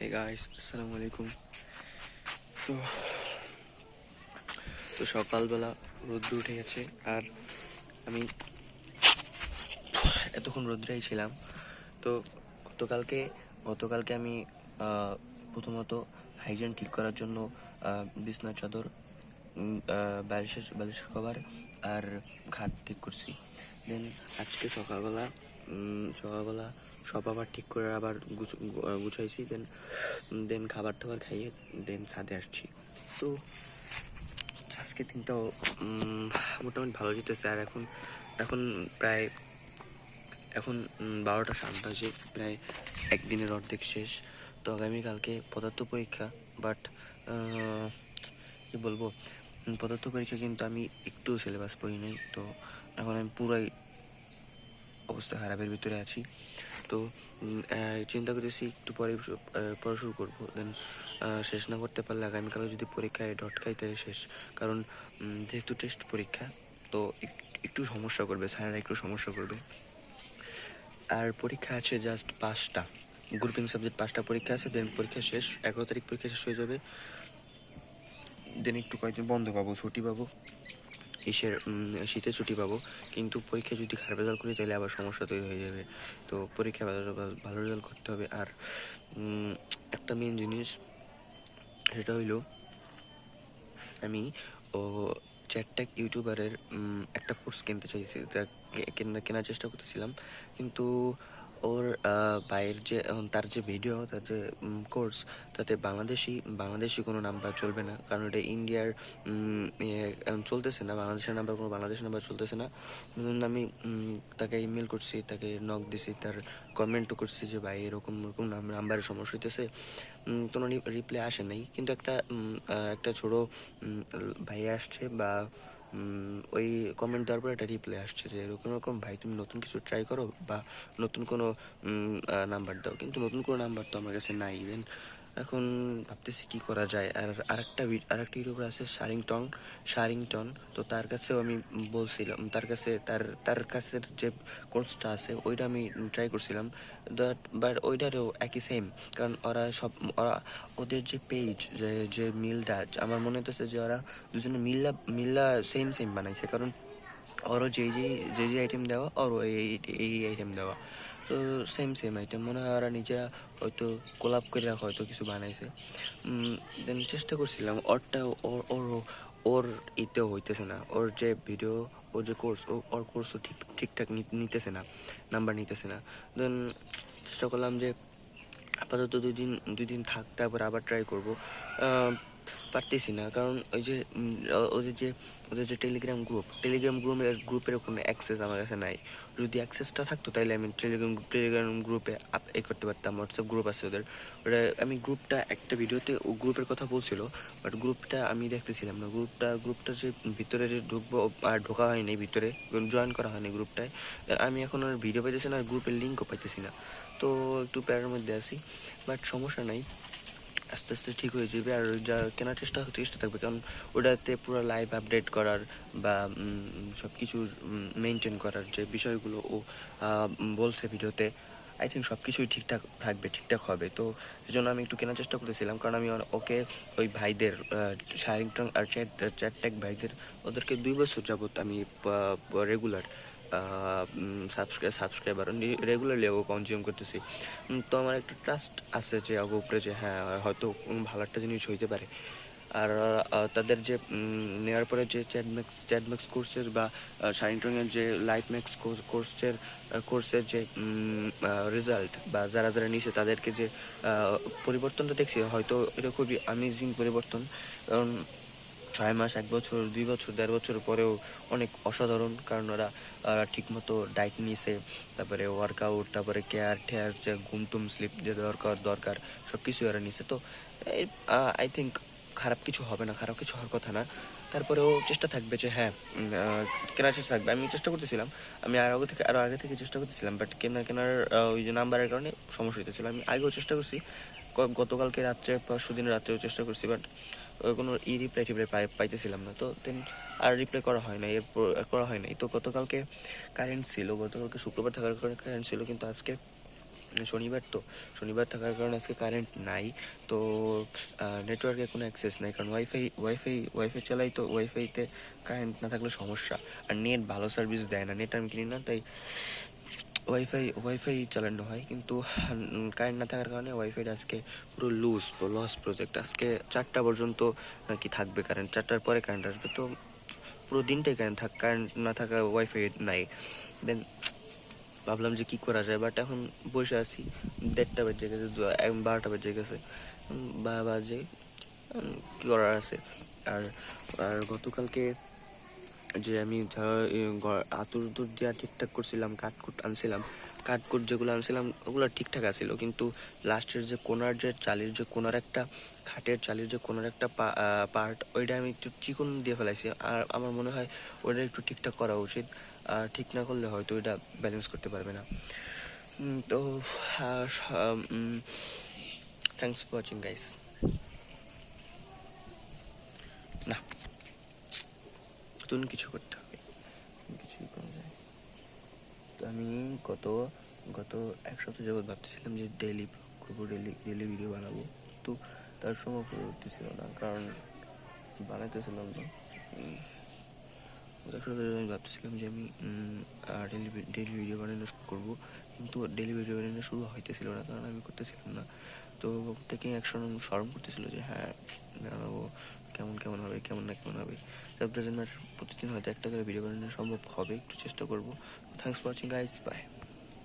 Hey guys, আসসালামু আলাইকুম। তো তো সকালবেলা রোদ্র উঠে গেছে, আর আমি এতক্ষণ রোদ্রেই ছিলাম। তো গতকালকে গতকালকে আমি প্রথমত হাইজিন ঠিক করার জন্য বিছনার চাদর, বালিশের কভার আর খাট ঠিক করছি। দেন আজকে সকালবেলা সব আবার ঠিক করে আবার গুছাইছি। দেন খাবার টাবার খাইয়ে দেন ছাদে আসছি। তো আজকে দিনটাও মোটামুটি ভালো যেতেছে। আর এখন এখন প্রায় এখন 12টা 7 বাজে, প্রায় একদিনের অর্ধেক শেষ। তো আগামীকালকে পদার্থ পরীক্ষা, বাট কি বলবো, পদার্থ পরীক্ষা কিন্তু আমি একটু সিলেবাস পড়ি নাই। তো এখন আমি পুরাই অবস্থা খারাপের ভিতরে আছি। তো চিন্তা করেছি একটু পরে পড়া শুরু করবো। দেন শেষ না করতে পারলে আগামীকালে যদি পরীক্ষায় ডট খাই তাহলে শেষ। কারণ যেহেতু টেস্ট পরীক্ষা, তো একটু সমস্যা করবে, স্যারেরা একটু সমস্যা করবে। আর পরীক্ষা আছে জাস্ট 5টা, গ্রুপিং সাবজেক্ট 5টা পরীক্ষা আছে। দেন পরীক্ষা শেষ, 11 তারিখ পরীক্ষা শেষ হয়ে যাবে। দেন একটু কয়েকদিন বন্ধ পাবো, ছুটি পাবো, শীতে ছুটি পাবো। কিন্তু পরীক্ষা যদি খারাপ রেজাল্ট করি তাহলে আবার সমস্যা তৈরি হয়ে যাবে। তো পরীক্ষা ভালো রেজাল্ট করতে হবে। আর একটা মেন জিনিস, সেটা হইলো আমি চ্যাটটেক ইউটিউবারের একটা কোর্স কিনতে চাইছি, কেনার চেষ্টা করতেছিলাম। কিন্তু ওর ভাইয়ের যে তার যে ভিডিও, তার যে কোর্স, তাতে বাংলাদেশি কোনো নাম্বার চলবে না। কারণ এটা ইন্ডিয়ার চলতেছে না, বাংলাদেশের নাম্বার চলতেছে না। আমি তাকে ইমেল করছি, তাকে নক দিছি, তার কমেন্টও করছি যে ভাই এরকম এরকম নাম্বারের সমস্যা হইতেছে। কোনো রিপ্লাই আসে নাই। কিন্তু একটা ছোটো ভাইয়া আসছে, বা ওই কমেন্ট দেওয়ার পর একটা রিপ্লাই আসছে যে এরকম এরকম ভাই, তুমি নতুন কিছু ট্রাই করো বা নতুন কোনো নাম্বার দাও। কিন্তু নতুন কোনো নাম্বার তো আমার কাছে নাই। দেন এখন ভাবতেছি কি করা যায়। আর আরেকটা ইউটিউবার আছে শারিংটন। তো তার কাছেও আমি বলছিলাম, তার কাছের যে কোর্সটা আছে ওইটা আমি ট্রাই করছিলাম। বাট ওইটারও একই সেম। কারণ ওদের যে পেজ, যে মিলটা, আমার মনে হতেছে যে ওরা দুজনে মিল্লা সেম বানাইছে। কারণ ওরও যে আইটেম দেওয়া, ওরও এই আইটেম দেওয়া, তো সেম আইটেম মনে হয় ওরা নিজেরা হয়তো কোলাপ করে হয়তো কিছু বানাইছে। দেন চেষ্টা করছিলাম ওর ইতেও হইতেছে না। ওর যে ভিডিও, ওর যে কোর্স, ওর কোর্সও ঠিকঠাক নিতেছে না, নাম্বার নিতেছে না। দেন চেষ্টা করলাম যে আপাতত দুই দিন থাক, তারপর আবার ট্রাই করবো। পারতেছি না, কারণ ওদের যে টেলিগ্রামের কোনো অ্যাক্সেস আমার কাছে নাই। যদি অ্যাক্সেসটা থাকতো তাহলে আমি টেলিগ্রাম গ্রুপে করতে পারতাম। হোয়াটসঅ্যাপ গ্রুপ আছে ওটা আমি গ্রুপটা একটা ভিডিওতে ও গ্রুপের কথা বলছিল, বাট গ্রুপটা আমি দেখতেছিলাম না। গ্রুপটা যে ভিতরে যে ঢুকবো, আর ঢোকা হয়নি ভিতরে, জয়েন করা হয়নি গ্রুপটায়। আমি এখন আর ভিডিও পাইতেছি না, আর গ্রুপের লিঙ্কও পাইতেছি না। তো একটু প্যারার মধ্যে আছি, বাট সমস্যা নাই, আস্তে আস্তে ঠিক হয়ে যাবে। আর যা কেনার চেষ্টা থাকবে, কারণ ওটাতে পুরো লাইভ আপডেট করার বা সব কিছু মেনটেন করার যে বিষয়গুলো ও বলছে ভিডিওতে, আই থিঙ্ক সব কিছুই ঠিকঠাক থাকবে, ঠিকঠাক হবে। তো সেই জন্য আমি একটু কেনার চেষ্টা করতেছিলাম, কারণ আমি ওকে ওই ভাইদের শারিংটন আর চ্যাটটেক ভাইদের, ওদেরকে 2 বছর যাবত আমি রেগুলার সাবস্ক্রাইবার রেগুলারলি ও কনজিউম করতেছি। তো আমার একটা ট্রাস্ট আছে যে ওর উপরে, যে হ্যাঁ হয়তো ভালো একটা জিনিস হইতে পারে। আর তাদের যে নেওয়ার পরে যে চ্যাটম্যাক্স কোর্সের বা শাইনটনের যে লাইফ ম্যাক্স কোর্সের যে রেজাল্ট, বা যারা নিছে তাদেরকে যে পরিবর্তনটা দেখছি, হয়তো এটা খুবই অ্যামেজিং পরিবর্তন। কারণ 6 মাস, 1 বছর, 2 বছর, 1.5 বছর পরেও অনেক অসাধারণ। কারণ ওরা ঠিকমতো ডায়েট নিয়েছে, তারপরে ওয়ার্কআউট, তারপরে কেয়ার যে ঘুমটুম স্লিপ যে দরকার সব কিছু ওরা নিয়েছে। তো আই থিঙ্ক খারাপ কিছু হবে না, খারাপ কিছু হওয়ার কথা না। তারপরেও চেষ্টা থাকবে যে হ্যাঁ, কেনার চেষ্টা থাকবে। আমি চেষ্টা করতেছিলাম, আমি আরও আগে থেকে চেষ্টা করতেছিলাম, বাট কেনার ওই যে নাম্বারের কারণে সমস্যা হইতেছিল। আমি আগেও চেষ্টা করছি, গতকালকে রাত্রে, পরশু দিন রাত্রেও চেষ্টা করছি, বাট কোনো রিপ্লাই পাইতেছিলাম না। তো দেন আর রিপ্লাই করা হয় না, এরপর করা হয় নাই। তো গতকালকে কারেন্ট ছিল, গতকালকে শুক্রবার থাকার কারণে কারেন্ট ছিল, কিন্তু আজকে শনিবার থাকার কারণে আজকে কারেন্ট নাই, তো নেটওয়ার্কে কোনো অ্যাক্সেস নাই, কারণ ওয়াইফাই চালাই, তো ওয়াইফাইতে কারেন্ট না থাকলে সমস্যা। আর নেট ভালো সার্ভিস দেয় না, নেট আমি কিনি না, তাই ওয়াইফাই চালানো হয়। কিন্তু কারেন্ট না থাকার কারণে ওয়াইফাইটা আজকে পুরো লস প্রজেক্ট। আজকে 4টা পর্যন্ত নাকি থাকবে কারেন্ট, 4টার পরে কারেন্ট আসবে, তো পুরো দিনটাই কারেন্ট না থাকা, ওয়াইফাই নাই। দেন ভাবলাম যে কী করা যায়, বাট এখন বসে আছি, 1:30 বেজে গেছে, 12টা বেজে গেছে, বাজে, কী করার আছে। আর আর গতকালকে যে আমি আতুর দুধ দিয়া ঠিকঠাক করছিলাম, কাঠকুট যেগুলো আনছিলাম ওগুলো ঠিকঠাক আছিল, কিন্তু লাস্টের যে কোনার একটা খাটের চালির যে কোনার একটা পার্ট, ওইটা আমি একটু চিকন দিয়ে ফেলাইছি। আর আমার মনে হয় ওইটা একটু ঠিকঠাক করা উচিত, আর ঠিক না করলে হয়তো ওইটা ব্যালেন্স করতে পারবে না। তো থ্যাংকস ফর ওয়াচিং গাইস। না, নতুন কিছু করতে হবে, কিছুই করা যায়। তো আমি গত এক সপ্তাহ যাবৎ ভাবতেছিলাম যে ডেইলি করবো, ডেইলি ভিডিও বানাবো, তো তার সময় করে উঠতেছিল না, কারণ বানাইতেছিলাম না। এক সপ্তাহ আমি ভাবতেছিলাম যে আমি ডেইলি ভিডিও বানানো শুরু করবো, কিন্তু ডেইলি ভিডিও বানানো শুরু হইতেছিল না, কারণ আমি করতেছিলাম না। তো থেকে একশো শরম করতেছিল যে হ্যাঁ বানাবো, কেমন হবে। তার জন্য প্রতিদিন হয়তো একটা করে ভিডিও বানানো সম্ভব হবে, একটু চেষ্টা করবো। Thanks for watching guys, by.